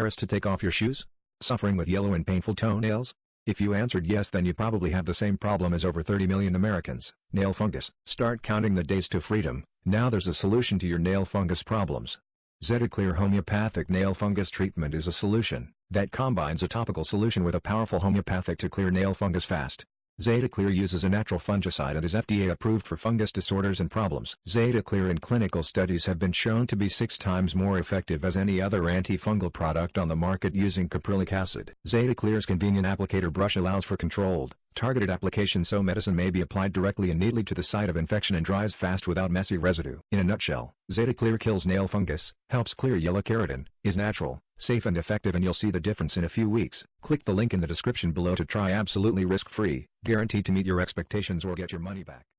embarrassed to take off your shoes? Suffering with yellow and painful toenails? If you answered yes, then you probably have the same problem as over 30 million Americans. Nail fungus. Start counting the days to freedom. Now there's a solution to your nail fungus problems. ZetaClear homeopathic nail fungus treatment is a solution that combines a topical solution with a powerful homeopathic to clear nail fungus fast. ZetaClear uses a natural fungicide and is FDA approved for fungus disorders and problems. ZetaClear in clinical studies have been shown to be 6 times more effective as any other antifungal product on the market using caprylic acid. ZetaClear's convenient applicator brush allows for controlled, targeted application so medicine may be applied directly and neatly to the site of infection and dries fast without messy residue. In a nutshell, ZetaClear kills nail fungus, helps clear yellow keratin, is natural, safe and effective, and you'll see the difference in a few weeks. Click the link in the description below to try absolutely risk-free, guaranteed to meet your expectations or get your money back.